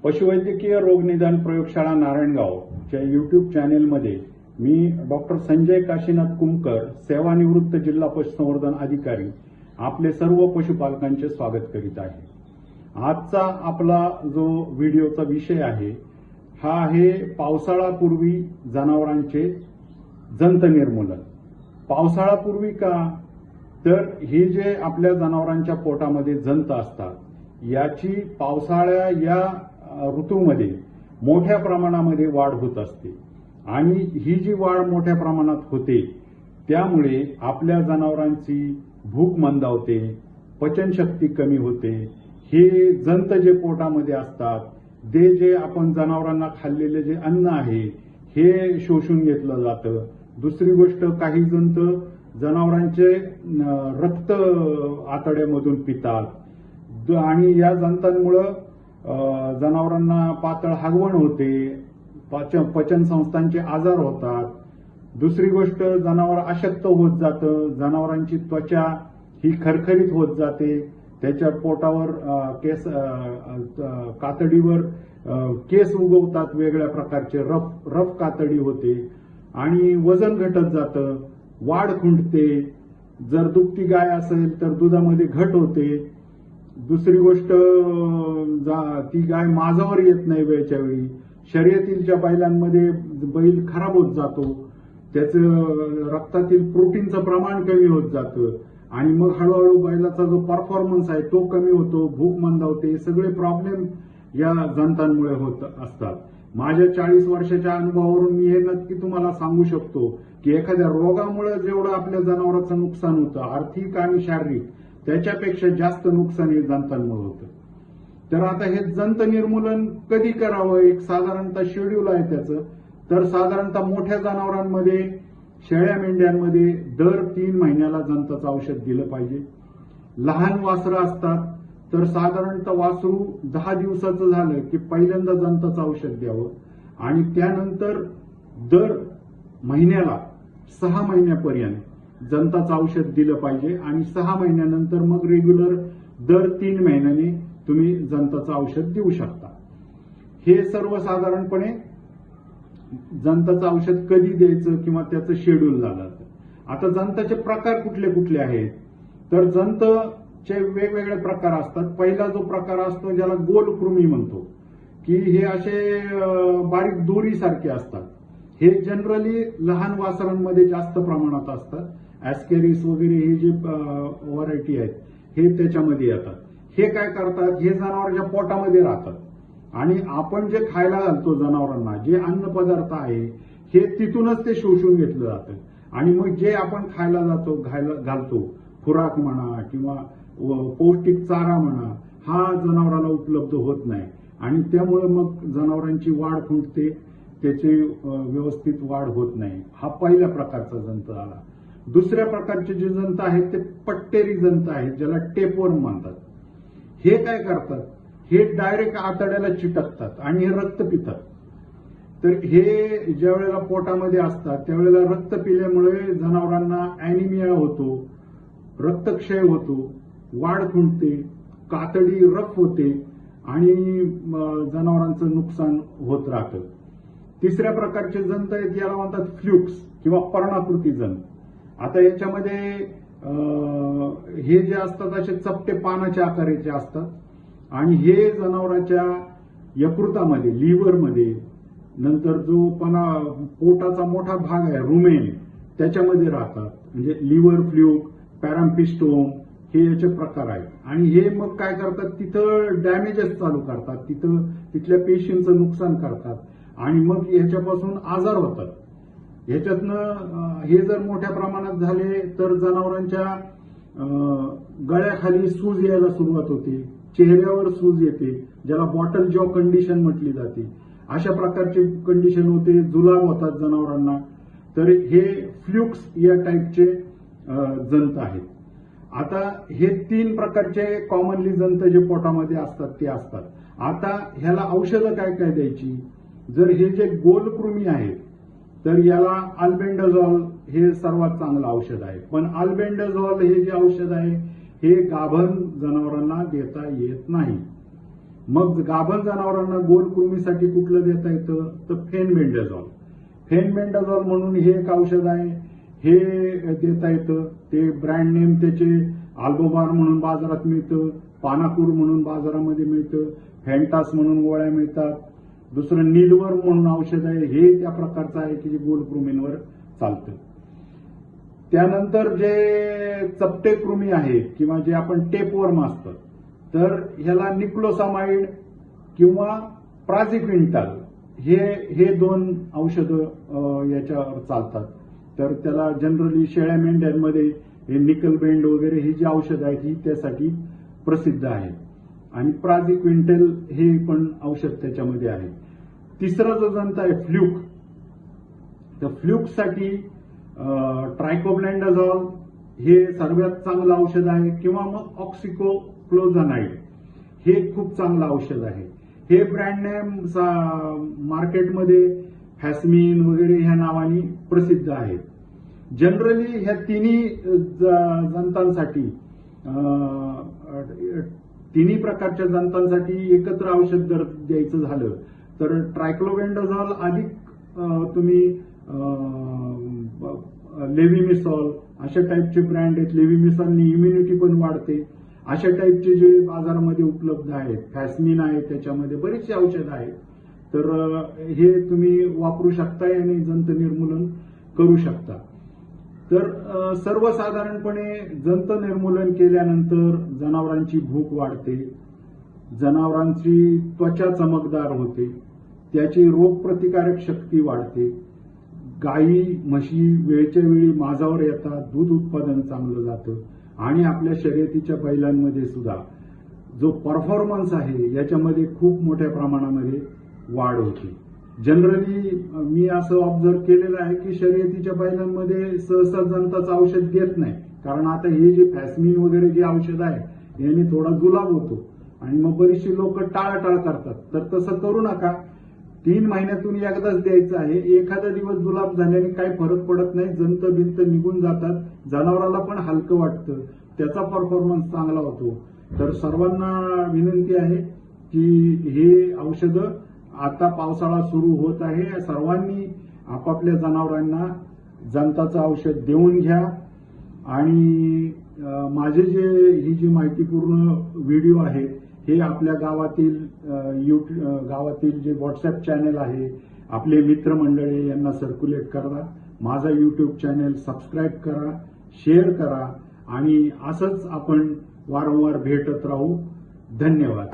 पशुवैद्यकीय रोगनिदान प्रयोगशाळा नारायणगावच्या यूट्यूब चॅनेलमध्ये मी डॉक्टर संजय काशीनाथ कुमकर, सेवानिवृत्त जिल्हा पशुसंवर्धन अधिकारी, आपले सर्व पशुपालकांचे स्वागत करीत आहे। आजचा आपला जो व्हिडिओचा विषय आहे हा आहे पावसाळापूर्वी जनावरांचे जंत निर्मूलन। पावसाळापूर्वी का? तर हे जे आपल्या जनावरांच्या पोटामध्ये जंत असतात याची पावसाळ्या या ऋतूमध्ये मोठ्या प्रमाणामध्ये वाढ होत असते आणि ही जी वाढ मोठ्या प्रमाणात होते त्यामुळे आपल्या जनावरांची भूक मंदावते, पचनशक्ती कमी होते। हे जंत जे पोटामध्ये असतात ते जे आपण जनावरांना खाल्लेले जे अन्न आहे हे शोषून घेतलं जातं। दुसरी गोष्ट, काही जंत जनावरांचे रक्त आतड्यामधून पितात आणि या जंतांमुळे जनावरांना पातळ हगवण होते, पचन संस्थांचे आजार होतात। दुसरी गोष्ट, जनावर अशक्त होत जातं, जनावरांची त्वचा ही खरखरीत होत जाते, त्याच्या पोटावर कातडीवर केस उगवतात, वेगळ्या प्रकारचे रफ कातडी होते आणि वजन घटत जातं, वाढ खुंटते। जर दुभती गाय असेल तर दुधामध्ये घट होते। दुसरी गोष्ट, ती गाय माझावर येत नाही वेळच्या वेळी। शर्यतीच्या बैलांमध्ये बैल खराब होत जातो, त्याचं रक्तातील प्रोटीनचं प्रमाण कमी होत जातं आणि मग हळूहळू बैलाचा जो परफॉर्मन्स आहे तो कमी होतो, भूक मंदावते। सगळे प्रॉब्लेम या जंतांमुळे होत असतात। माझ्या 40 वर्षाच्या अनुभवावरून मी हे नक्की तुम्हाला सांगू शकतो की एखाद्या रोगामुळे जेवढं आपल्या जनावरांचं नुकसान होतं, आर्थिक आणि शारीरिक, त्याच्यापेक्षा जास्त नुकसान हे जंतांमुळे होतं। तर आता हे जंत निर्मूलन कधी करावं, एक साधारणतः शेड्यूल आहे त्याचं। तर साधारणतः मोठ्या जनावरांमध्ये, शेळ्या मेंढ्यांमध्ये दर 3 महिन्याला जंताचं औषध दिलं पाहिजे। लहान वासरं असतात तर साधारणतः वासरू 10 दिवसाचं झालं की पहिल्यांदा जंताचं औषध द्यावं आणि त्यानंतर दर महिन्याला 6 महिन्यापर्यंत जंताचं औषध दिलं पाहिजे आणि 6 महिन्यानंतर मग रेग्युलर दर 3 महिन्याने तुम्ही जंताचं औषध देऊ शकता। हे सर्वसाधारणपणे जंताचं औषध कधी द्यायचं किंवा त्याचं शेड्यूल झालं। आता जंताचे प्रकार कुठले कुठले आहेत? तर जंतचे वेगवेगळे प्रकार असतात। पहिला जो प्रकार असतो ज्याला गोलकृमी म्हणतो, की हे असे बारीक दोरीसारखे असतात। हे जनरली लहान वासरांमध्ये जास्त प्रमाणात असतात। ऍस्केरिस वगैरे हे जे व्हरायटी आहेत हे त्याच्यामध्ये येतात। हे काय करतात, हे जनावरांच्या पोटामध्ये राहतात आणि आपण जे खायला घालतो जनावरांना, जे अन्न पदार्थ आहे हे तिथूनच ते शोषून घेतलं जातं आणि मग जे आपण खायला घालतो, खुराक म्हणा किंवा पौष्टिक चारा म्हणा, हा जनावराला उपलब्ध होत नाही आणि त्यामुळे मग जनावरांची वाढ खुंटते, त्याची व्यवस्थित वाढ होत नाही। हा पहिल्या प्रकारचा जंत आला। दुसऱ्या प्रकारचे जे जंत आहेत ते पट्टेरी जंत आहेत, ज्याला टेपवर्म म्हणतात। हे काय करतात, हे डायरेक्ट आतड्याला चिटकतात आणि हे रक्त पितात। तर हे ज्या वेळेला पोटामध्ये असतात त्यावेळेला रक्त पिल्यामुळे जनावरांना अॅनिमिया होतो, रक्तक्षय होतो, वाढ खुंटते, कातडी रफ होते आणि जनावरांचं नुकसान होत राहतं। तिसऱ्या प्रकारचे जंत आहेत, याला म्हणतात फ्ल्युक्स किंवा पर्णाकृती जंत। आता याच्यामध्ये हे जे असतात असे चपटे पानाच्या आकाराचे असतात आणि हे जनावरांच्या यकृतामध्ये, लिव्हरमध्ये, नंतर जो पोटाचा मोठा भाग आहे रुमेन, त्याच्यामध्ये राहतात। म्हणजे लिव्हर फ्ल्यूक, पॅराम्पिस्टोम हे याचे प्रकार आहेत आणि हे मग काय करतात, तिथं डॅमेजेस चालू करतात, तिथल्या पेशींचं नुकसान करतात आणि मग ह्याच्यापासून आजार होतात। ह्याच्यातनं हे जर मोठ्या प्रमाणात झाले तर जनावरांच्या गळ्याखाली सूज यायला सुरुवात होते, चेहऱ्यावर सूज येते, ज्याला बॉटल जॉ कंडिशन म्हटली जाते। अशा प्रकारची कंडिशन होते, जुलाब होतात जनावरांना। तर हे फ्ल्युक्स या टाईपचे जंत आहेत। आता हे 3 प्रकारचे कॉमनली जंत जे पोटामध्ये असतात ते असतात। आता ह्याला औषधं काय काय द्यायची? जर हे जे गोलकृमी आहेत तर याला अल्बेंडाझॉल हे सर्वात चांगलं औषध आहे, पण अल्बेंडाझॉल हे जे औषध आहे हे गाभण जनावरांना देता येत नाही। मग गाभण जनावरांना गोलकृमीसाठी कुठलं देता येतं तर फेनबेंडाझॉल. फेनबेंडाझॉल म्हणून हे एक औषध आहे, हे देता येतं. ते ब्रँड नेम त्याचे अल्बोबार म्हणून बाजारात मिळतं, पानाकूर म्हणून बाजारामध्ये मिळतं, फॅन्टास म्हणून गोळ्या मिळतात. दुसरं नीलवर म्हणून औषध आहे, हे त्या प्रकारचं आहे की जे गोलकृमींवर चालतं. त्यानंतर जे चपटे कृमी आहेत किंवा जे आपण टेपवर्म असतं, तर ह्याला निक्लोसामाइड किंवा प्राझिक्विंटाल हे 2 औषधं याच्यावर चालतात. तर त्याला जनरली शेळ्या मेंढ्यांमध्ये हे निकलबेंड वगैरे ही जी औषधं आहेत ही त्यासाठी प्रसिद्ध आहेत. आणि प्राझिक्विंटल हे पण औषध त्याच्यामध्ये आहे. तिसरा जो जंत आहे फ्ल्यूक, तर फ्ल्यूकसाठी ट्रायकोब्लँडाझॉल हे सर्वात चांगलं औषध आहे किंवा मग ऑक्सिकोक्लोझानाइड हे खूप चांगलं औषध आहे. हे ब्रँड नेम मार्केटमध्ये फॅस्मिन वगैरे ह्या नावाने प्रसिद्ध आहेत. जनरली ह्या तिन्ही प्रकारच्या जंतांसाठी एकत्र औषध जर द्यायचं झालं तर ट्रायक्लोबेंडाझॉल अधिक तुम्ही लेव्हिमिसॉल अशा टाईपचे ब्रँड आहेत. लेव्हिमिसॉलनी इम्युनिटी पण वाढते. अशा टाईपचे जे बाजारामध्ये उपलब्ध आहेत, फॅस्मिन आहे, त्याच्यामध्ये बरेचसे औषध आहेत. तर हे तुम्ही वापरू शकता आणि जंत निर्मूलन करू शकता. तर सर्वसाधारणपणे जंत निर्मूलन केल्यानंतर जनावरांची भूक वाढते, जनावरांची त्वचा चमकदार होते, त्याची रोगप्रतिकारक शक्ती वाढते, गायी म्हशी वेळच्या वेळी माझावर येतात, दूध उत्पादन चांगलं जातं आणि आपल्या शर्यतीच्या बैलांमध्ये सुद्धा जो परफॉर्मन्स आहे याच्यामध्ये खूप मोठ्या प्रमाणामध्ये वाढ होते. जनरली मी असं ऑब्झर्व केलेलं आहे की शर्यतीच्या बैलांमध्ये सहसा जंताचं औषध देत नाही, कारण आता हे जे फॅस्मिन वगैरे जे औषध आहे याने थोडा जुलाब होतो आणि मग बरीचशी लोक टाळाटाळ करतात. तर तसं करू नका. 3 महिन्यातून एकदाच द्यायचं आहे. एखादा दिवस जुलाब झाल्याने काही फरक पडत नाही, जंत बिंत निघून जातात, जनावराला पण हलकं वाटतं, त्याचा परफॉर्मन्स चांगला होतो. तर सर्वांना विनंती आहे की हे औषधं आता पावसाळा सुरू होत आहे, सर्वांनी आपापल्या जनावरांना जंताचं औषध देऊन घ्या. आणि माझे ही जी माहितीपूर्ण व्हिडिओ आहेत हे आपल्या गावातील जे व्हॉट्सअप चॅनल आहे, आपले मित्रमंडळी यांना सर्क्युलेट करा. माझा युट्यूब चॅनल सबस्क्राईब करा, शेअर करा आणि असंच आपण वारंवार भेटत राहू. धन्यवाद.